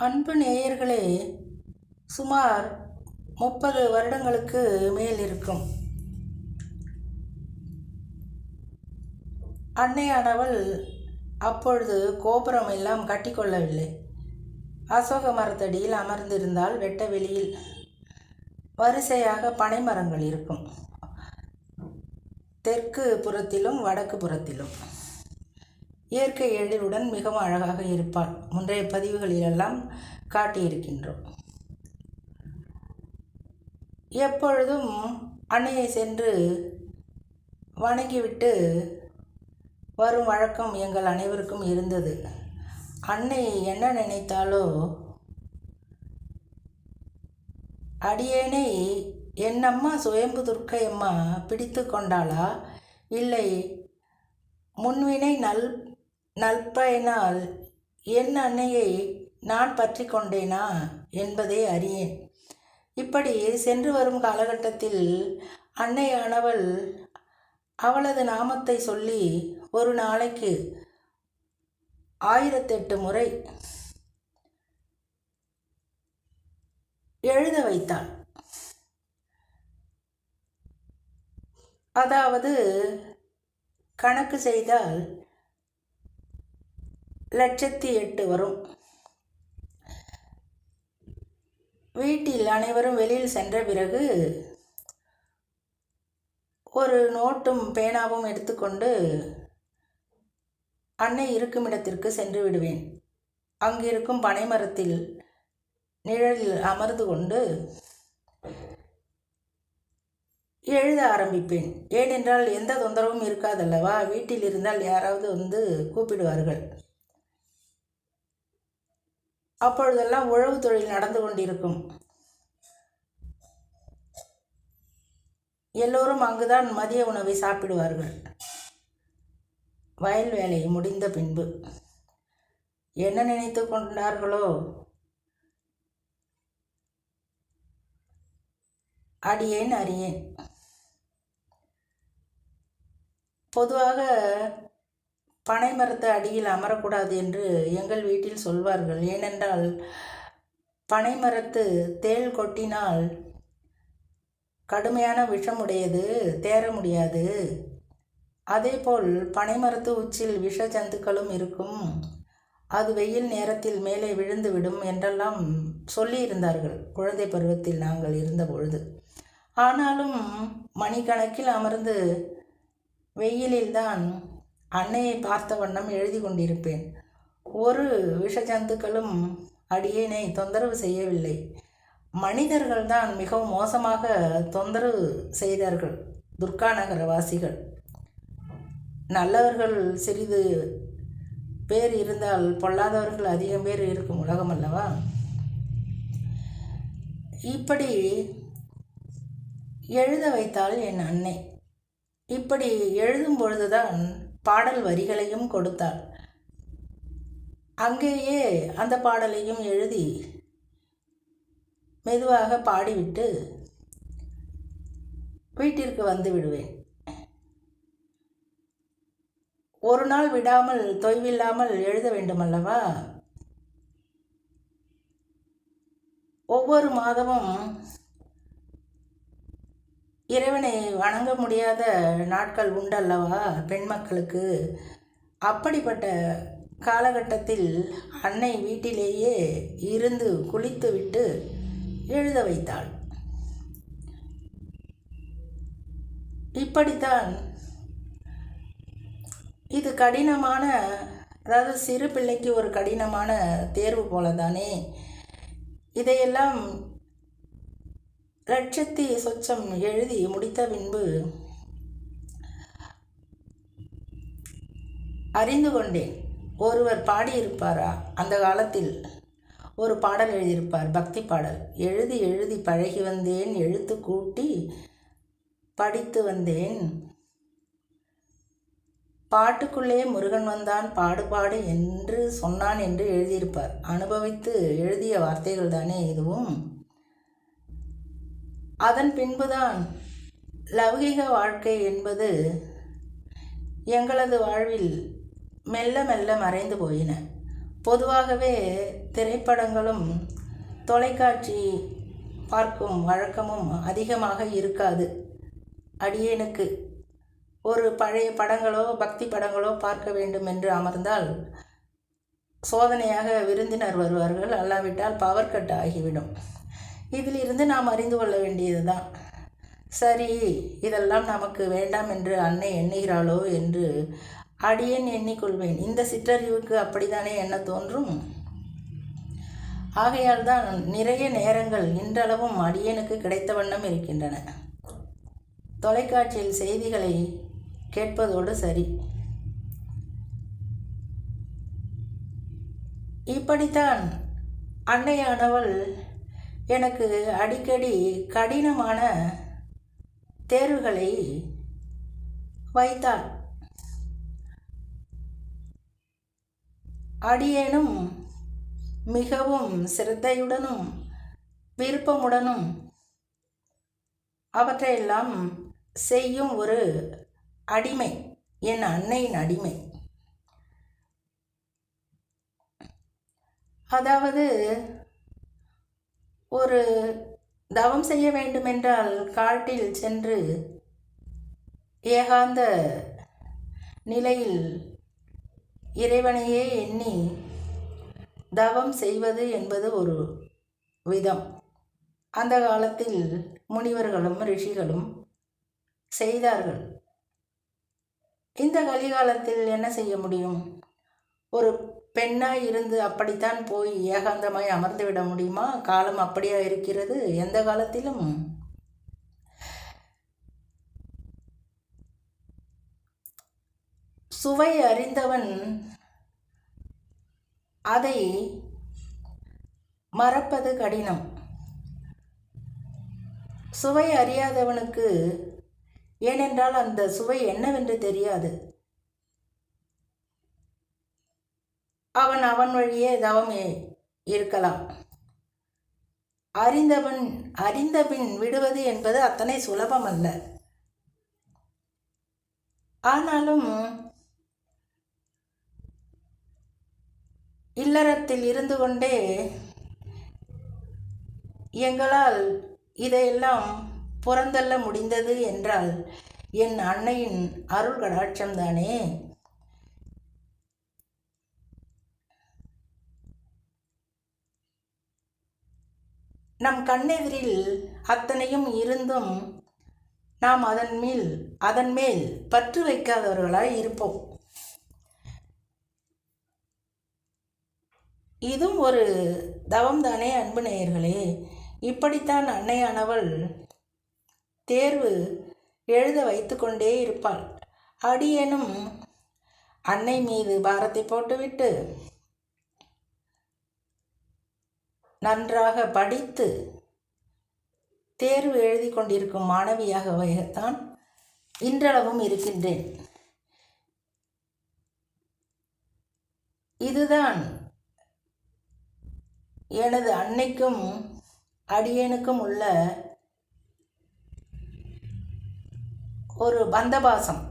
அன்பு நேயர்களே, சுமார் 30 வருடங்களுக்கு மேல் இருக்கும். அன்னையானவள் அப்பொழுது கோபுரம் எல்லாம் கட்டிக்கொள்ளவில்லை. அசோக மரத்தடியில் அமர்ந்திருந்தால் வெட்ட வெளியில் வரிசையாக பனைமரங்கள் இருக்கும். தெற்கு புறத்திலும் வடக்கு புறத்திலும் இயற்கை எழிலுடன் மிகவும் அழகாக இருப்பாள். முன்றைய பதிவுகளிலெல்லாம் காட்டியிருக்கின்றோம். எப்பொழுதும் அன்னையை சென்று வணங்கிவிட்டு வரும் வழக்கம் எங்கள் அனைவருக்கும் இருந்தது. அன்னை என்ன நினைத்தாலோ, அடியேனை என்னம்மா சுயம்பு துர்க்கையம்மா பிடித்து கொண்டாளா, இல்லை முன்வினை நல்பயனால் என் அன்னையை நான் பற்றி கொண்டேனா என்பதை அறியேன். இப்படி சென்று வரும் காலகட்டத்தில் அன்னையானவள் அவளது நாமத்தை சொல்லி ஒரு நாளைக்கு 1008 முறை எழுத வைத்தாள். அதாவது கணக்கு செய்தால் 1,08,000 வரும். வீட்டில் அனைவரும் வெளியில் சென்ற பிறகு ஒரு நோட்டும் பேனாவும் எடுத்துக்கொண்டு அன்னை இருக்கும் இடத்திற்கு சென்று விடுவேன். அங்கிருக்கும் பனைமரத்தில் நிழலில் அமர்ந்து கொண்டு எழுத ஆரம்பிப்பேன். ஏனென்றால் எந்த தொந்தரவும் இருக்காதல்லவா. வீட்டில் இருந்தால் யாராவது வந்து கூப்பிடுவார்கள். அப்பொழுதெல்லாம் உழவு தொழில் நடந்து கொண்டிருக்கும். எல்லோரும் அங்குதான் மதிய உணவை சாப்பிடுவார்கள். வயல் வேலை முடிந்த பின்பு என்ன நினைத்து கொண்டார்களோ, அடியேன் அறியேன். பொதுவாக பனைமரத்து அடியில் அமரக்கூடாது என்று எங்கள் வீட்டில் சொல்வார்கள். ஏனென்றால் பனைமரத்து தேள் கொட்டினால் கடுமையான விஷமுடையது, தேர முடியாது. அதேபோல் பனைமரத்து உச்சில் விஷ ஜந்துக்களும் இருக்கும், அது வெயில் நேரத்தில் மேலே விழுந்துவிடும் என்றெல்லாம் சொல்லியிருந்தார்கள் குழந்தை பருவத்தில் நாங்கள் இருந்த பொழுது. ஆனாலும் மணிக்கணக்கில் அமர்ந்து வெயிலில்தான் அன்னையை பார்த்த வண்ணம் எழுதி கொண்டிருப்பேன். ஒரு விஷ ஜந்துக்களும் அடியேனை தொந்தரவு செய்யவில்லை. மனிதர்கள்தான் மிகவும் மோசமாக தொந்தரவு செய்தார்கள். துர்கா நகர வாசிகள். நல்லவர்கள் சிறிது பேர் இருந்தால் பொல்லாதவர்கள் அதிகம் பேர் இருக்கும் உலகம் அல்லவா. இப்படி எழுத வைத்தால் என் அன்னை. இப்படி எழுதும் பொழுதுதான் பாடல் வரிகளையும் கொடுத்தாள். அங்கேயே அந்த பாடலையும் எழுதி மெதுவாக பாடிவிட்டு வீட்டிற்கு வந்து விடுவேன். ஒரு நாள் விடாமல் தொய்வில்லாமல் எழுத வேண்டுமல்லவா. ஒவ்வொரு மாதமும் இறைவனை வணங்க முடியாத நாட்கள் உண்டல்லவா பெண் மக்களுக்கு. அப்படிப்பட்ட காலகட்டத்தில் அன்னை வீட்டிலேயே இருந்து குளித்துவிட்டு எழுத வைத்தாள். இப்படித்தான் இது கடினமான, அதாவது சிறு பிள்ளைக்கு ஒரு கடினமான தேர்வு போலதானே. இதையெல்லாம் லட்சத்தி சொச்சம் எழுதி முடித்த பின்பு அறிந்து கொண்டேன். ஒருவர் பாடியிருப்பாரா, அந்த காலத்தில் ஒரு பாடல் எழுதியிருப்பார், பக்தி பாடல். எழுதி எழுதி பழகி வந்தேன், எழுத்து கூட்டி படித்து வந்தேன், பாட்டுக்குள்ளே முருகன் வந்தான், பாடு பாடு என்று சொன்னான் என்று எழுதியிருப்பார். அனுபவித்து எழுதிய வார்த்தைகள் தானே இதுவும். அதன் பின்புதான் லௌகிக வாழ்க்கை என்பது எங்களது வாழ்வில் மெல்ல மெல்ல மறைந்து போயின. பொதுவாகவே திரைப்படங்களும் தொலைக்காட்சி பார்க்கும் வழக்கமும் அதிகமாக இருக்காது. அடியேனுக்கு ஒரு பழைய படங்களோ பக்தி படங்களோ பார்க்க வேண்டும் என்று அமர்ந்தால் சோதனையாக விருந்தினர் வருவார்கள், அல்லாவிட்டால் பவர் கட் ஆகிவிடும். இதிலிருந்து நாம் அறிந்து கொள்ள வேண்டியது தான், சரி இதெல்லாம் நமக்கு வேண்டாம் என்று அன்னை எண்ணுகிறாளோ என்று அடியேன் எண்ணிக்கொள்வேன். இந்த சிற்றறிவுக்கு அப்படித்தானே எண்ண தோன்றும். ஆகையால் தான் நிறைய நேரங்கள் இன்றளவும் அடியேனுக்கு கிடைத்த வண்ணம் இருக்கின்றன. தொலைக்காட்சியில் செய்திகளை கேட்பதோடு சரி. இப்படித்தான் அன்னையானவள் எனக்கு அடிக்கடி கடினமான தேர்வுகளை வைத்தாள். அடியேனும் மிகவும் சிரத்தையுடனும் விருப்பமுடனும் அவற்றையெல்லாம் செய்யும் ஒரு அடிமை, என் அன்னையின் அடிமை. அதாவது ஒரு தவம் செய்ய வேண்டுமென்றால் காட்டில் சென்று ஏகாந்த நிலையில் இறைவனையே எண்ணி தவம் செய்வது என்பது ஒரு விதம். அந்த காலத்தில் முனிவர்களும் ரிஷிகளும் செய்தார்கள். இந்த கலிகாலத்தில் என்ன செய்ய முடியும்? ஒரு பெண்ணாய் இருந்து அப்படித்தான் போய் ஏகாந்தமாய் அமர்ந்து விட முடியுமா? காலம் அப்படியா இருக்கிறது? எந்த காலத்திலும் சுவை அறிந்தவன் அதை மறப்பது கடினம். சுவை அறியாதவனுக்கு, ஏனென்றால் அந்த சுவை என்னவென்று தெரியாது, அவன் வழியே தவம் இருக்கலாம். அறிந்தபின் விடுவது என்பது அத்தனை சுலபமல்ல. ஆனாலும் இல்லறத்தில் இருந்து கொண்டே எங்களால் இதையெல்லாம் புறந்தள்ள முடிந்தது என்றால் என் அன்னையின் அருள் கடாட்சம்தானே. நம் கண்ணெதிரில் அத்தனையும் இருந்தும் நாம் அதன் மேல் பற்று வைக்காதவர்களாய் இருப்போம். இதுவும் ஒரு தவம் தானே அன்பு நேயர்களே. இப்படித்தான் அன்னையானவள் தேர்வு எழுத வைத்து கொண்டே இருப்பாள். அடியேனும் அன்னை மீது பாரத்தை போட்டுவிட்டு நன்றாக படித்து தேர்வு எழுதி கொண்டிருக்கும் மாணவியாகத்தான் இன்றளவும் இருக்கின்றேன். இதுதான் எனது அன்னைக்கும் அடியேனுக்கும் உள்ள ஒரு பந்தபாசம்.